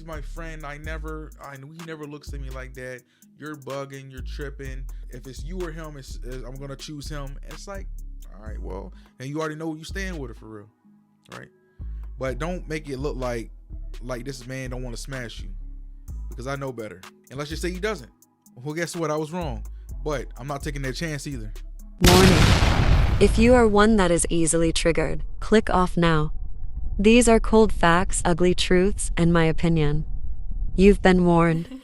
he's my friend. He never looks at me like that. You're bugging. You're tripping. If it's you or him, I'm gonna choose him. And it's like, all right, well, and you already know you stand with it for real, right? But don't make it look like this man don't want to smash you, because I know better. And let's just say he doesn't. Well, guess what? I was wrong. But I'm not taking that chance either. Warning. If you are one that is easily triggered, click off now. These are cold facts, ugly truths, and my opinion. You've been warned.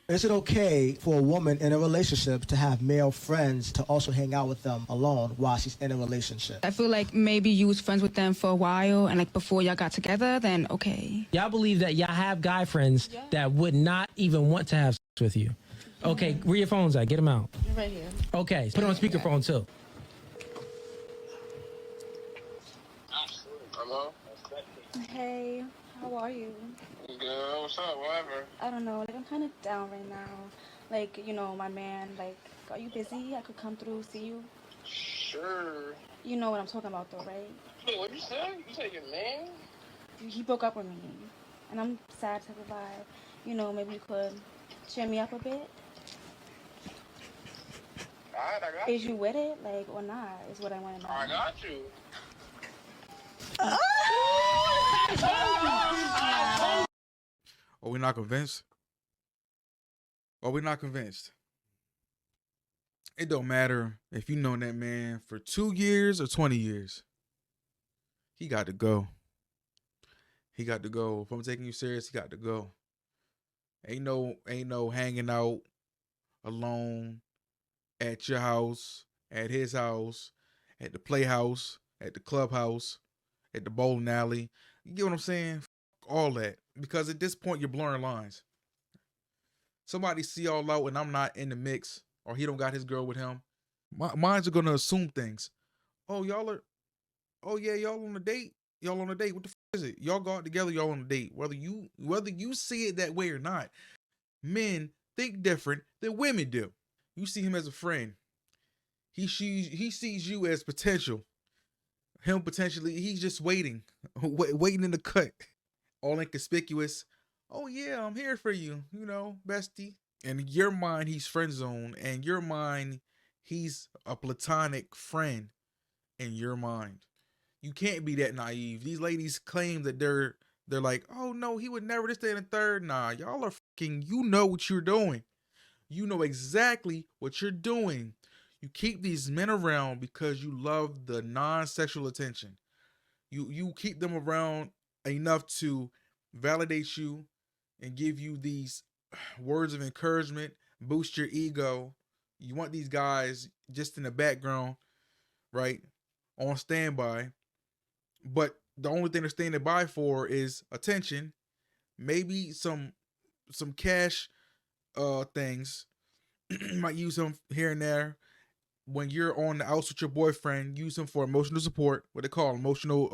Is it okay for a woman in a relationship to have male friends to also hang out with them alone while she's in a relationship? I feel like maybe you was friends with them for a while, and like before y'all got together, then okay. Y'all believe that y'all have guy friends that would not even want to have sex with you. Okay, where your phones at? Get them out. Right here. Okay, put it on speakerphone too. Hello? Hey, how are you? Good. What's up? Whatever. I don't know, like I'm kind of down right now. Like, my man, like, are you busy? I could come through, see you. Sure. You know what I'm talking about though, right? Wait, what you say? You say your name? He broke up with me, and I'm sad to provide. Maybe you could cheer me up a bit. Alright, I got Is you with it, like, or not, is what I want to know. I got you. Are we not convinced? Are we not convinced? It don't matter if you know that man for 2 years or 20 years. He got to go. He got to go. If I'm taking you serious, he got to go. Ain't no hanging out alone at your house, at his house, at the playhouse, at the clubhouse, at the bowling alley. You get what I'm saying? F all that. Because at this point, you're blurring lines. Somebody see all out and I'm not in the mix, or he don't got his girl with him. Minds are going to assume things. Oh, y'all on a date? Y'all on a date? What the f is it? Y'all go out together, y'all on a date. Whether you see it that way or not, men think different than women do. You see him as a friend. He sees you as potential. Him potentially, he's just waiting in the cut. All inconspicuous. Oh yeah, I'm here for you, bestie. And in your mind, he's friend zone. And in your mind, he's a platonic friend. In your mind, you can't be that naive. These ladies claim that they're like, oh no, he would never this, that, and the third. Nah, y'all are fucking. You know what you're doing. You know exactly what you're doing. You keep these men around because you love the non-sexual attention. You keep them around enough to validate you and give you these words of encouragement, boost your ego. You want these guys just in the background, right? On standby. But the only thing they're standing by for is attention, maybe some cash things. Might use them here and there. When you're on the outs with your boyfriend, use him for emotional support. What they call emotional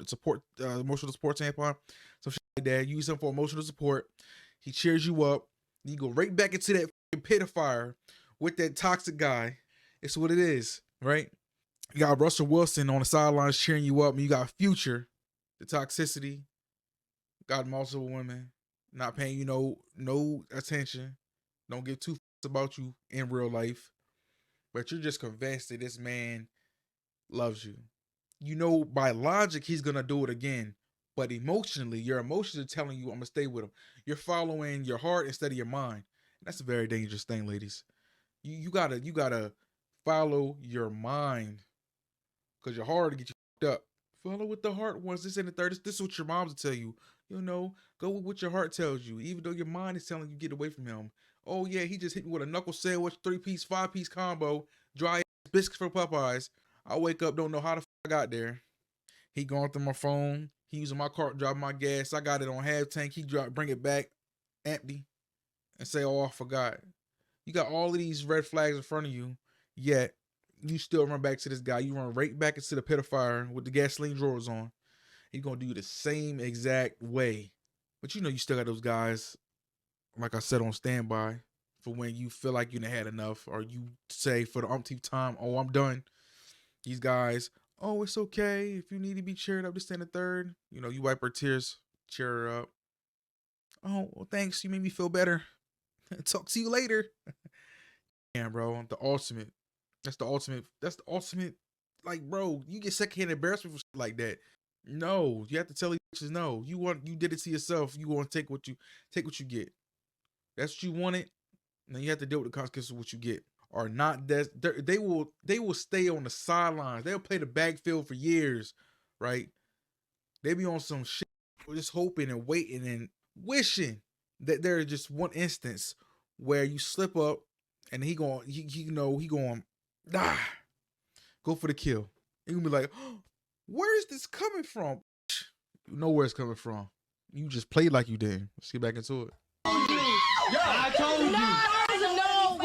support tampon, some shit like that. Use him for emotional support. He cheers you up. You go right back into that pit of fire with that toxic guy. It's what it is, right? You got Russell Wilson on the sidelines cheering you up, and you got Future, the toxicity. Got multiple women not paying you no attention. Don't give two fucks about you in real life. But you're just convinced that this man loves you. By logic, he's going to do it again. But emotionally, your emotions are telling you, I'm going to stay with him. You're following your heart instead of your mind. That's a very dangerous thing, ladies. You gotta follow your mind. Because your heart will get you fucked up. Follow what the heart wants. This and the third. This is what your moms will tell you. Go with what your heart tells you. Even though your mind is telling you get away from him. Oh yeah, he just hit me with a knuckle sandwich, 3-piece, 5-piece combo, dry ass biscuits for Popeyes. I wake up, don't know how the fuck I got there. He going through my phone. He using my cart, driving my gas. I got it on half tank. He bring it back empty and say, oh, I forgot. You got all of these red flags in front of you, yet you still run back to this guy. You run right back into the pit of fire with the gasoline drawers on. He's going to do the same exact way. But you still got those guys, like I said, on standby for when you feel like you done had enough, or you say for the umpteenth time, oh, I'm done. These guys, oh, it's okay if you need to be cheered up, this and the third. You wipe her tears, cheer her up. Oh, well, thanks. You made me feel better. Talk to you later. Yeah, bro. The ultimate. That's the ultimate. That's the ultimate. Like, bro, you get secondhand embarrassment for shit like that. No, you have to tell these bitches no. You did it to yourself. You want to take what you get. That's what you wanted. Now you have to deal with the consequences of what you get. Or not that they will stay on the sidelines. They'll play the backfield for years, right? They be on some shit, just hoping and waiting and wishing that there is just one instance where you slip up and he going go for the kill. And you be like, oh, where is this coming from? You know where it's coming from. You just played like you did. Let's get back into it. I told you.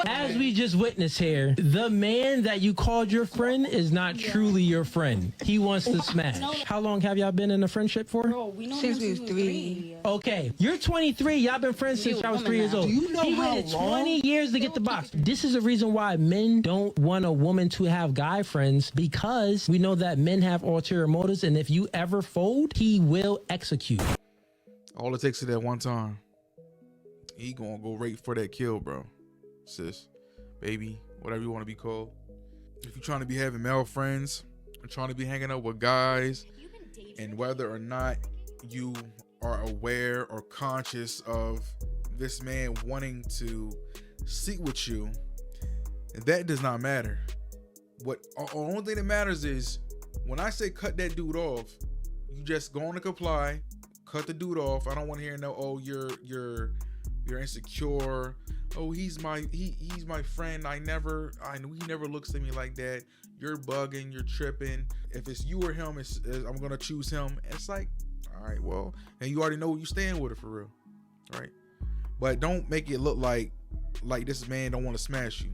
As we just witnessed here, the man that you called your friend is not truly your friend. He wants to smash. How long have y'all been in a friendship for? Bro, we know Since him we was 3. Okay, you're 23. Y'all been friends since You y'all was a 3 years woman old. now. Do you know he how waited long? 20 years to get the box. This is the reason why men don't want a woman to have guy friends, because we know that men have ulterior motives, and if you ever fold, he will execute. All it takes is that one time. He gonna go right for that kill, bro. Sis, baby, whatever you want to be called. If you're trying to be having male friends and trying to be hanging out with guys, and whether or not you are aware or conscious of this man wanting to sleep with you, that does not matter. The only thing that matters is when I say cut that dude off, you just go on to comply, cut the dude off. I don't want to hear no, oh, you're insecure. Oh, he's my friend. He never looks at me like that. You're bugging, you're tripping. If it's you or him, I'm gonna choose him. It's like, all right, well, and you already know what you stand with it for real, right? But don't make it look like this man don't want to smash you,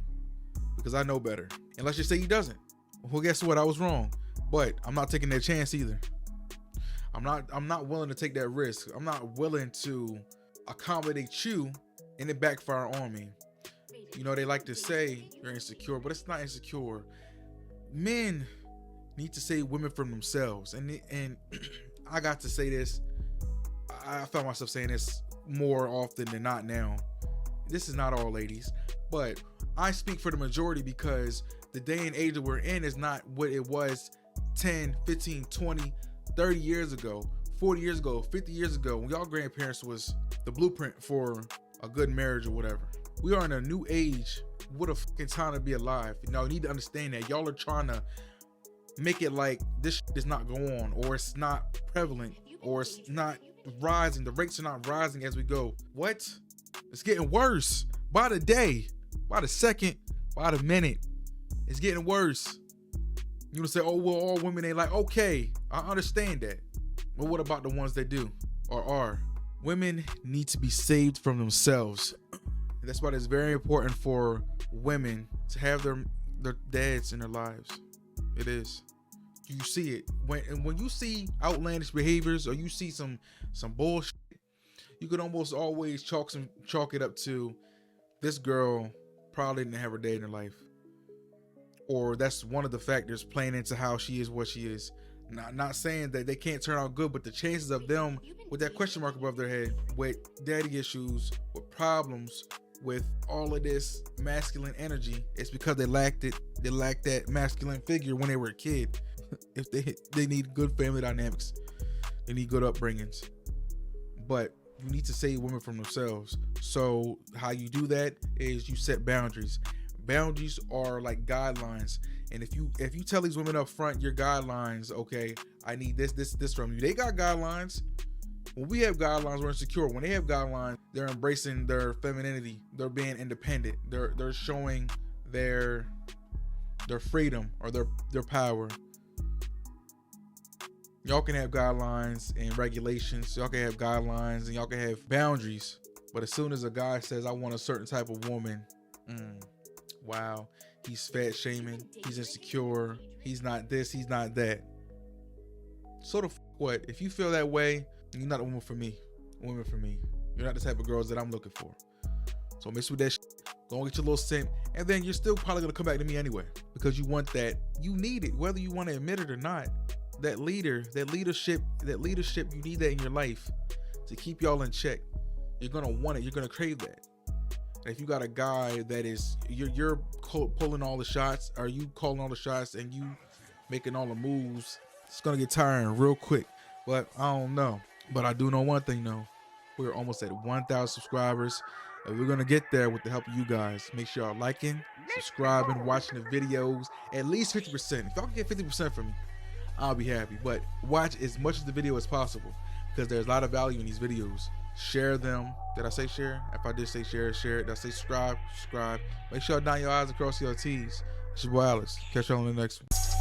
because I know better. And let's just say he doesn't. Well, guess what? I was wrong, but I'm not taking that chance either. I'm not willing to take that risk. I'm not willing to accommodate you and it backfire on me. You know, they like to say you're insecure, but it's not insecure. Men need to save women from themselves, and I got to say this. I found myself saying this more often than not now. This is not all ladies, but I speak for the majority, because the day and age that we're in is not what it was 10, 15, 20, 30 years ago, 40 years ago, 50 years ago, when y'all grandparents was the blueprint for a good marriage or whatever. We are in a new age. What a fucking time to be alive. You know, you need to understand that y'all are trying to make it like this shit does not go on, or it's not prevalent, or it's not rising. The rates are not rising as we go. What? It's getting worse by the day, by the second, by the minute. It's getting worse. You would say, oh, well, all women ain't like, okay, I understand that. But what about the ones that do or are? Women need to be saved from themselves. And that's why it's very important for women to have their dads in their lives. It is. You see it. When you see outlandish behaviors, or you see some bullshit, you could almost always chalk it up to this girl probably didn't have her dad in her life. Or that's one of the factors playing into how she is what she is. Not saying that they can't turn out good, but the chances of them with that question mark above their head, with daddy issues, with problems, with all of this masculine energy, it's because they lacked it. They lacked that masculine figure when they were a kid. If they need good family dynamics, they need good upbringings. But you need to save women from themselves. So how you do that is you set boundaries. Boundaries are like guidelines, and if you tell these women up front your guidelines, okay, I need this from you. They got guidelines. When we have guidelines, we're insecure. When they have guidelines, they're embracing their femininity. They're being independent. They're showing their freedom or their power. Y'all can have guidelines and regulations. Y'all can have guidelines and y'all can have boundaries. But as soon as a guy says, I want a certain type of woman, wow, he's fat shaming, he's insecure, he's not this, he's not that. So the what? If you feel that way, you're not a woman for me. Woman for me. You're not the type of girls that I'm looking for. So mix with that shit. Go and get your little scent, and then you're still probably gonna come back to me anyway, because you want that. You need it, whether you want to admit it or not. That leadership, you need that in your life to keep y'all in check. You're gonna want it. You're gonna crave that. And if you got a guy that is you're pulling all the shots, or you calling all the shots, and you making all the moves, it's gonna get tiring real quick. But I don't know. But I do know one thing though. We're almost at 1,000 subscribers, and we're gonna get there with the help of you guys. Make sure y'all liking, subscribing, watching the videos. At least 50%. If y'all can get 50% from me, I'll be happy. But watch as much of the video as possible, because there's a lot of value in these videos. Share them. Did I say share? If I did say share, share it. Did I say subscribe? Subscribe. Make sure y'all dot your I's and cross your T's. It's your boy Alex. Catch y'all on the next one.